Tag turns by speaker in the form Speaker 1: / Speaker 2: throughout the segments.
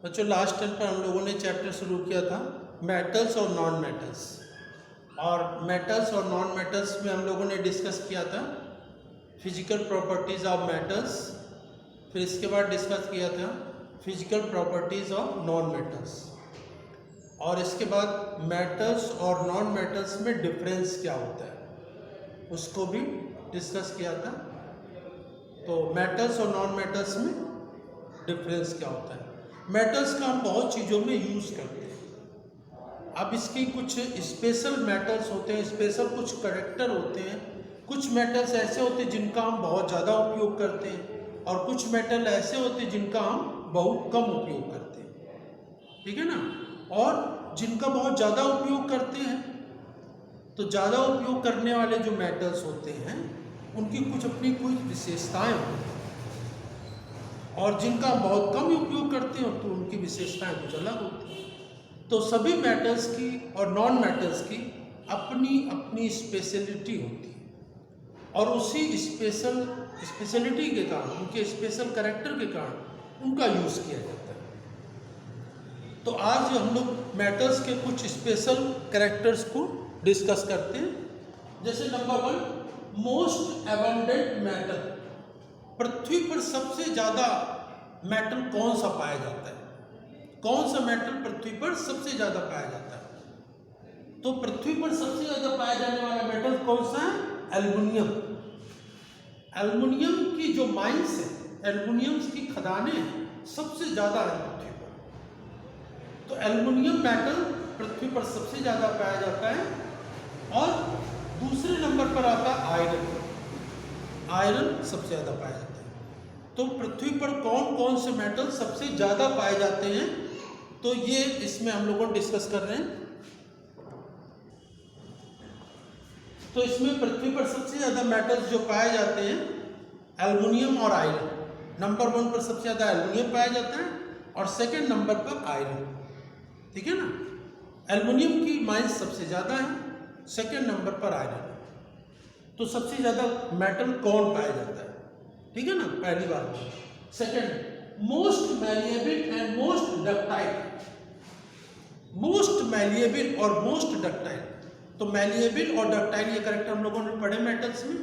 Speaker 1: बच्चों last time पर हम लोगों ने चैप्टर शुरू किया था मेटल्स और नॉन मेटल्स, और मेटल्स और नॉन मेटल्स में हम लोगों ने डिस्कस किया था फिजिकल प्रॉपर्टीज़ ऑफ मेटल्स। फिर इसके बाद डिस्कस किया था physical properties of non metals, और इसके बाद मेटल्स और नॉन मेटल्स में डिफरेंस क्या होता है उसको भी डिस्कस किया था। तो मेटल्स और नॉन मेटल्स में डिफरेंस क्या होता है। मेटल्स का हम बहुत चीज़ों में यूज़ करते हैं। अब इसकी कुछ स्पेशल मेटल्स होते हैं, स्पेशल कुछ करेक्टर होते हैं। कुछ मेटल्स ऐसे होते हैं जिनका हम बहुत ज़्यादा उपयोग करते हैं, और कुछ मेटल ऐसे होते हैं जिनका हम बहुत कम उपयोग करते हैं, ठीक है ना। और जिनका बहुत ज़्यादा उपयोग करते हैं, तो ज़्यादा उपयोग करने वाले जो मेटल्स होते हैं उनकी कुछ अपनी कुछ विशेषताएं होती हैं, और जिनका हम बहुत कम उपयोग करते हैं तो उनकी विशेषताएं कुछ अलग होती हैं। तो सभी मेटल्स की और नॉन मेटल्स की अपनी अपनी स्पेशलिटी होती है, और उसी स्पेशलिटी के कारण, उनके स्पेशल कैरेक्टर के कारण उनका यूज़ किया जाता है। तो आज हम लोग मेटल्स के कुछ स्पेशल कैरेक्टर्स को डिस्कस करते हैं। जैसे नंबर 1, मोस्ट एबंडेंट मेटल। पृथ्वी पर सबसे ज़्यादा मेटल कौन सा पाया जाता है? कौन सा मेटल पृथ्वी पर सबसे ज़्यादा पाया जाता है? तो पृथ्वी पर सबसे ज़्यादा पाया जाने वाला मेटल कौन सा है? एल्युमिनियम। एल्युमिनियम की जो माइंस है, एल्युमिनियम की खदानें हैं, सबसे ज़्यादा है पृथ्वी पर। तो एल्युमिनियम मेटल पृथ्वी पर सबसे ज़्यादा पाया जाता है। और दूसरे नंबर पर आता है आयरन। आयरन सबसे ज़्यादा पाया जाता है। तो पृथ्वी पर कौन कौन से मेटल सबसे ज़्यादा पाए जाते हैं, तो ये इसमें हम लोगों डिस्कस कर रहे हैं। तो इसमें पृथ्वी पर सबसे ज़्यादा मेटल्स जो पाए जाते हैं एल्युमिनियम और आयरन। नंबर 1 पर सबसे ज़्यादा एल्युमिनियम पाया जाता है, और सेकंड नंबर पर आयरन, ठीक है ना। एल्युमिनियम की माइंस सबसे ज़्यादा है, सेकंड नंबर पर आयरन। तो सबसे ज़्यादा मेटल कौन पाया जाता है, ठीक है ना, पहली बात। Second, most malleable and most ductile. Most malleable और मोस्ट डक्टाइल। तो मैलिएबल और डक्टाइल ये करेक्टर हम लोगों ने पढ़े मेटल्स में।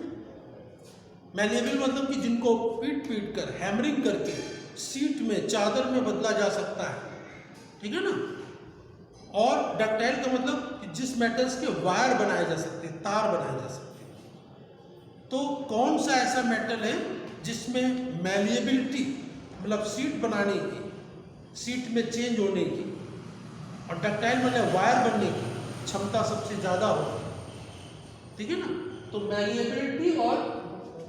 Speaker 1: मैलिएबल मतलब कि जिनको पीट पीट कर, हैमरिंग करके सीट में, चादर में बदला जा सकता है, ठीक है ना। और डक्टाइल का मतलब कि जिस मेटल्स के वायर बनाए जा सकते हैं, तार बनाए जा सकते हैं। तो कौन सा ऐसा मेटल है जिसमें मैलिएबिलिटी मतलब सीट बनाने की, सीट में चेंज होने की, और डक्टाइल मतलब वायर बनने की क्षमता सबसे ज़्यादा होती है, ठीक है ना। तो मैलिएबिलिटी और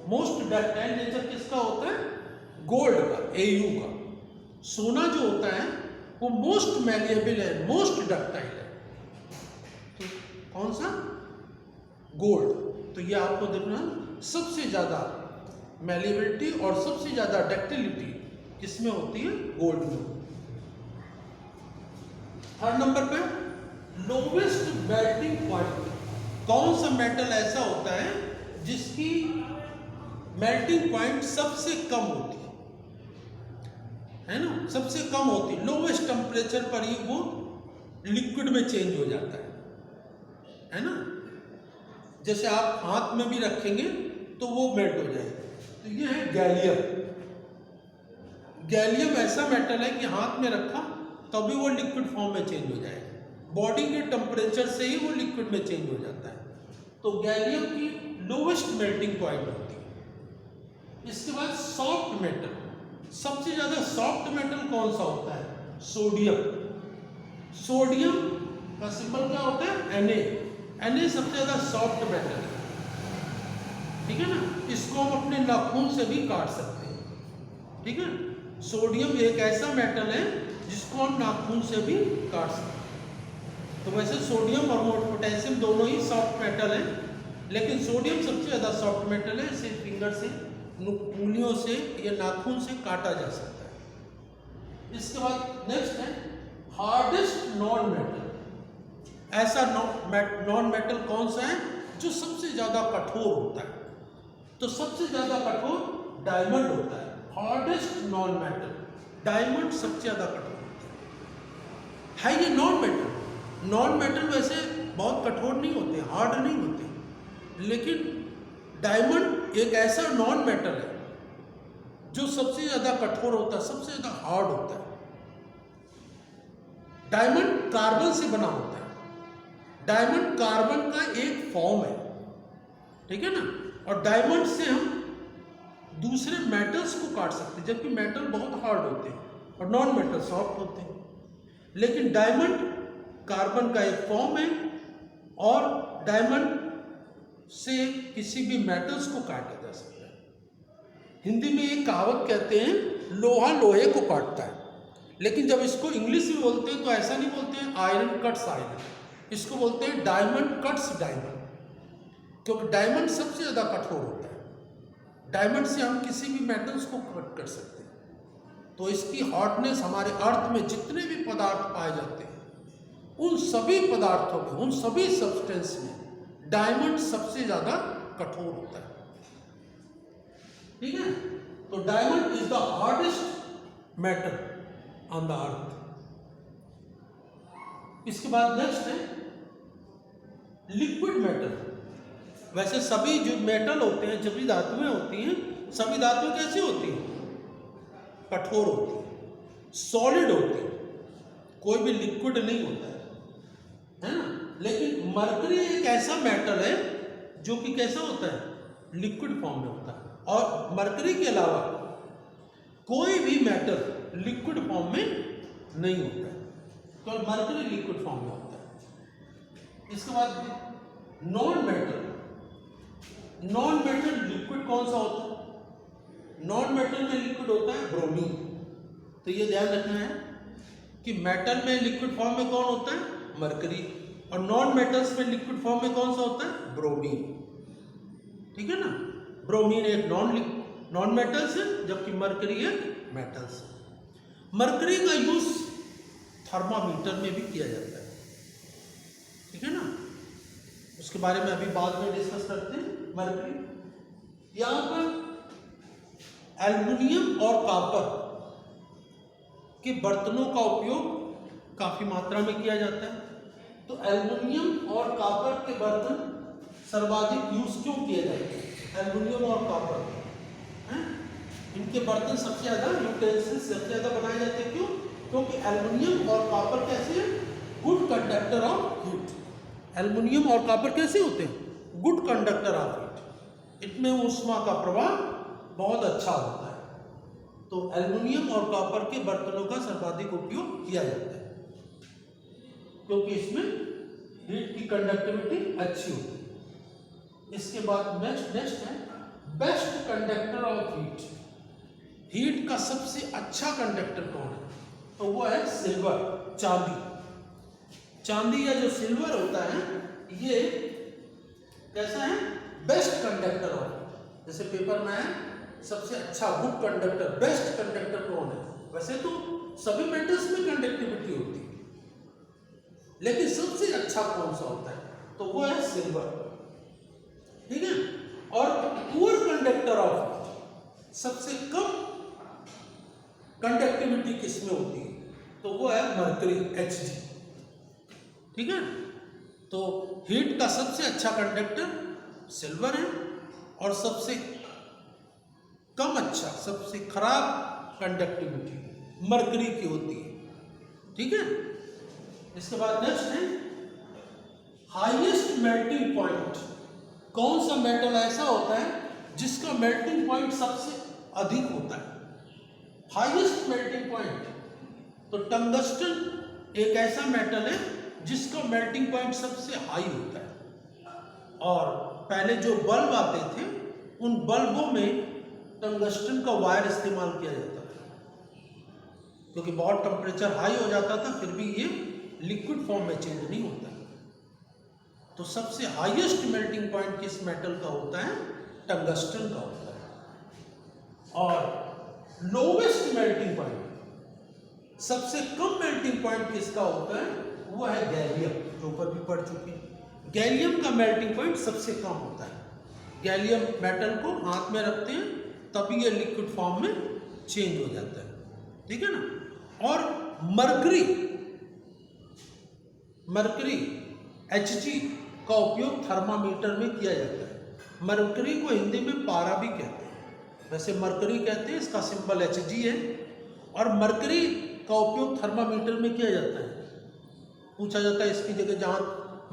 Speaker 1: मोस्ट डक्टाइल नेचर किसका होता है? गोल्ड का, Au का। सोना जो होता है वो मोस्ट मैलिएबल है, मोस्ट डक्टाइल है। तो कौन सा? गोल्ड। तो ये आपको देखना, सबसे ज़्यादा मैलिएबिलिटी और सबसे ज़्यादा डक्टिलिटी किसमें होती है? गोल्ड में। थर्ड नंबर पे लोवेस्ट मेल्टिंग पॉइंट। कौन सा मेटल ऐसा होता है जिसकी मेल्टिंग पॉइंट सबसे कम होती है ना, सबसे कम होती है। लोवेस्ट टेम्परेचर पर ही वो लिक्विड में चेंज हो जाता है ना। जैसे आप हाथ में भी रखेंगे तो वो मेल्ट हो जाएगा। तो ये है गैलियम। गैलियम ऐसा मेटल है कि हाथ में रखा तभी वो लिक्विड फॉर्म में चेंज हो जाएगा। बॉडी के टेम्परेचर से ही वो लिक्विड में चेंज हो जाता है। तो गैलियम की लोवेस्ट मेल्टिंग पॉइंट होती है। इसके बाद सॉफ्ट मेटल। सबसे ज़्यादा सॉफ्ट मेटल कौन सा होता है? सोडियम। सोडियम का सिंबल क्या होता है? Na। सबसे ज़्यादा सॉफ्ट मेटल है, ठीक है ना। इसको हम अपने नाखून से भी काट सकते हैं, ठीक है। सोडियम एक ऐसा मेटल है जिसको हम नाखून से भी काट सकते हैं। तो वैसे सोडियम और पोटेशियम दोनों ही सॉफ्ट मेटल हैं, लेकिन सोडियम सबसे ज़्यादा सॉफ्ट मेटल है। इसे फिंगर से, उंगलियों से या नाखून से काटा जा सकता है। इसके बाद नेक्स्ट है हार्डेस्ट नॉन मेटल। ऐसा नॉन मेटल कौन सा है जो सबसे ज़्यादा कठोर होता है? तो सबसे ज़्यादा कठोर डायमंड होता है। हार्डेस्ट नॉन मेटल, डायमंड सबसे ज़्यादा कठोर होता है ये नॉन मेटल। नॉन मेटल वैसे बहुत कठोर नहीं होते, हार्ड नहीं होते, लेकिन डायमंड एक ऐसा नॉन मेटल है जो सबसे ज़्यादा कठोर होता है, सबसे ज़्यादा हार्ड होता है। डायमंड कार्बन से बना होता है, डायमंड कार्बन का एक फॉर्म है, ठीक है ना। और डायमंड से हम दूसरे मेटल्स को काट सकते हैं, जबकि मेटल बहुत हार्ड होते हैं और नॉन मेटल सॉफ्ट होते हैं। लेकिन डायमंड कार्बन का एक फॉर्म है और डायमंड से किसी भी मेटल्स को काटा जा सकता है। हिंदी में एक कहावत कहते हैं, लोहा लोहे को काटता है, लेकिन जब इसको इंग्लिश में बोलते हैं तो ऐसा नहीं बोलते हैं आयरन कट्स आयरन, इसको बोलते हैं डायमंड कट्स डायमंड, क्योंकि डायमंड सबसे ज़्यादा कठोर होता है। डायमंड से हम किसी भी मेटल्स को कट कर सकते हैं। तो इसकी हार्डनेस हमारे अर्थ में जितने भी पदार्थ पाए जाते हैं, उन सभी पदार्थों में, उन सभी सब्सटेंस में डायमंड सबसे ज़्यादा कठोर होता है, ठीक है। तो diamond is the hardest metal on the earth. इसके बाद नेक्स्ट है लिक्विड मेटल। वैसे सभी जो मेटल होते हैं, सभी धातुएं होती हैं, सभी धातुएं कैसी होती हैं? कठोर होती है, सॉलिड होती है, कोई भी लिक्विड नहीं होता है ना। लेकिन मरकरी एक ऐसा मेटल है जो कि कैसा होता है? लिक्विड फॉर्म में होता है। और मरकरी के अलावा कोई भी मेटल लिक्विड फॉर्म में नहीं होता है, तो मरकरी लिक्विड फॉर्म में होता है। इसके बाद non metal. Non metal liquid कौन सा होता है? नॉन मेटल में लिक्विड होता है ब्रोमीन। तो ये ध्यान रखना है कि मेटल में लिक्विड फॉर्म में कौन होता है? मरकरी। और नॉन मेटल्स में लिक्विड फॉर्म में कौन सा होता है? ब्रोमीन, ठीक है ना। ब्रोमीन एक नॉन मेटल्स है, जबकि मरकरी एक मेटल्स है। मरकरी का यूज थर्मामीटर में भी किया जाता है, ठीक है ना। उसके बारे में अभी बाद में डिस्कस करते हैं। मरकरी, यहाँ पर एल्युमिनियम और कॉपर के बर्तनों का उपयोग काफी मात्रा में किया जाता है। तो एल्युमिनियम और कॉपर के बर्तन सर्वाधिक यूज क्यों किए जाते हैं? एल्युमिनियम और कॉपर हैं, इनके बर्तन सबसे ज़्यादा यूटेंसिल्स सबसे ज़्यादा बनाए जाते हैं। क्यों? क्योंकि एल्युमिनियम और कॉपर कैसे हैं? Good conductor of heat. Aluminium और कॉपर कैसे होते हैं? गुड कंडक्टर ऑफ हीट, इनमें ऊष्मा का प्रवाह बहुत अच्छा होता है। तो एल्युमिनियम और कॉपर के बर्तनों का सर्वाधिक उपयोग किया जाता है, क्योंकि इसमें हीट की कंडक्टिविटी अच्छी होती है। इसके बाद नेक्स्ट है best conductor of heat. Heat का सबसे अच्छा कंडक्टर कौन है? तो वो है सिल्वर, चांदी। चांदी या जो सिल्वर होता है, ये कैसा है? Best conductor of. जैसे पेपर में है सबसे अच्छा गुड कंडक्टर, बेस्ट कंडक्टर कौन है? वैसे तो सभी मेटल्स में कंडक्टिविटी होती है, लेकिन सबसे अच्छा कौन सा होता है? तो वो है सिल्वर, ठीक है। और पुअर कंडक्टर ऑफ, सबसे कम कंडक्टिविटी किसमें होती है? तो वो है मरकरी, Hg, ठीक है। तो हीट का सबसे अच्छा कंडक्टर सिल्वर है और सबसे कम अच्छा, सबसे खराब कंडक्टिविटी मरकरी की होती है, ठीक है। इसके बाद नेक्स्ट है हाईएस्ट मेल्टिंग पॉइंट। कौन सा मेटल ऐसा होता है जिसका मेल्टिंग पॉइंट सबसे अधिक होता है? हाईएस्ट मेल्टिंग पॉइंट, तो टंगस्टन एक ऐसा मेटल है जिसका मेल्टिंग पॉइंट सबसे हाई होता है। और पहले जो बल्ब आते थे, उन बल्बों में टंगस्टन का वायर इस्तेमाल किया जाता था, क्योंकि बहुत टेम्परेचर हाई हो जाता था, फिर भी ये लिक्विड फॉर्म में चेंज नहीं होता। तो सबसे हाईएस्ट मेल्टिंग पॉइंट किस मेटल का होता है? टंगस्टन का होता है। और लोवेस्ट मेल्टिंग पॉइंट, सबसे कम मेल्टिंग पॉइंट किसका होता है? वो है गैलियम, जो ऊपर भी पढ़ चुके हैं। गैलियम का मेल्टिंग पॉइंट सबसे कम होता है। गैलियम मेटल को हाथ में रखते हैं तभी ये लिक्विड फॉर्म में चेंज हो जाता है, ठीक है ना। और मरकरी मरकरी Hg का उपयोग थर्मामीटर में किया जाता है। मरकरी को हिंदी में पारा भी कहते हैं। वैसे मरकरी कहते हैं, इसका सिंबल Hg है, और मरकरी का उपयोग थर्मामीटर में किया जाता है। पूछा जाता है इसकी जगह जहाँ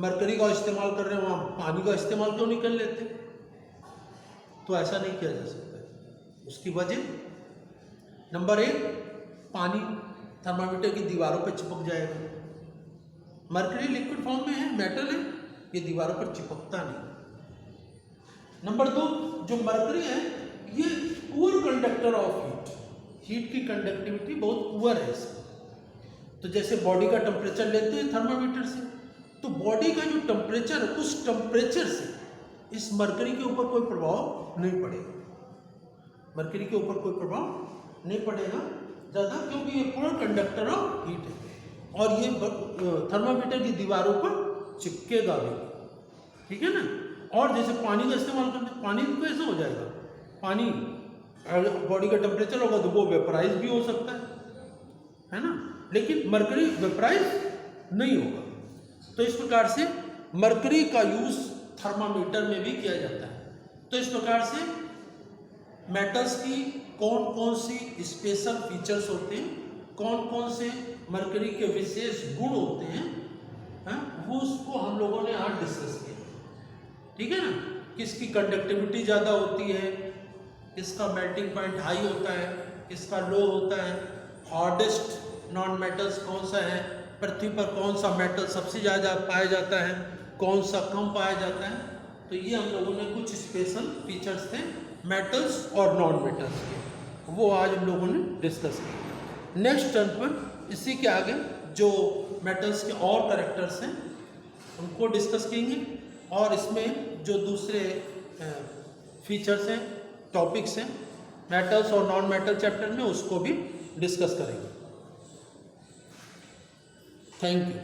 Speaker 1: मरकरी का इस्तेमाल कर रहे हैं वहाँ पानी का इस्तेमाल क्यों नहीं कर लेते? तो ऐसा नहीं किया जा सकता। उसकी वजह नंबर 1, पानी थर्मामीटर की दीवारों पर चिपक जाएगा। मरकरी लिक्विड फॉर्म में है, मेटल है, ये दीवारों पर चिपकता नहीं। नंबर 2, जो मरकरी है ये poor conductor of heat, heat की कंडक्टिविटी बहुत पुअर है इसमें। तो जैसे बॉडी का टेम्परेचर लेते हैं थर्मामीटर से, तो बॉडी का जो टेम्परेचर, उस टेम्परेचर से इस मरकरी के ऊपर कोई प्रभाव नहीं पड़ेगा। मरकरी के ऊपर कोई प्रभाव नहीं पड़ेगा ज़्यादा, क्योंकि ये पूरा कंडक्टर ऑफ हीट है और ये थर्मामीटर की दीवारों पर चिपकेगा भी, ठीक है ना। और जैसे पानी का इस्तेमाल करते हैं, पानी कैसे हो जाएगा? पानी बॉडी का टेम्परेचर होगा तो वो वेपराइज भी हो सकता है ना, लेकिन मरकरी वेपराइज नहीं होगा। तो इस प्रकार से मरकरी का यूज थर्मामीटर में भी किया जाता है। तो इस प्रकार से मेटल्स की कौन कौन सी स्पेशल फीचर्स होते हैं, कौन कौन से मरकरी के विशेष गुण होते हैं, वो उसको हम लोगों ने आज डिस्कस किया, ठीक है ना। किसकी कंडक्टिविटी ज़्यादा होती है, किसका मेल्टिंग पॉइंट हाई होता है, किसका लो होता है, हार्डेस्ट नॉन मेटल्स कौन सा है, पृथ्वी पर कौन सा मेटल सबसे ज़्यादा पाया जाता है, कौन सा कम पाया जाता है। तो ये हम लोगों ने कुछ स्पेशल फीचर्स थे मेटल्स और नॉन मेटल्स के, वो आज हम लोगों ने डिस्कस किए। नेक्स्ट टर्न पर इसी के आगे जो मेटल्स के और कैरेक्टर्स हैं उनको डिस्कस करेंगे, और इसमें जो दूसरे फीचर्स हैं, टॉपिक्स हैं मेटल्स और नॉन मेटल चैप्टर में, उसको भी डिस्कस करेंगे। Thank you.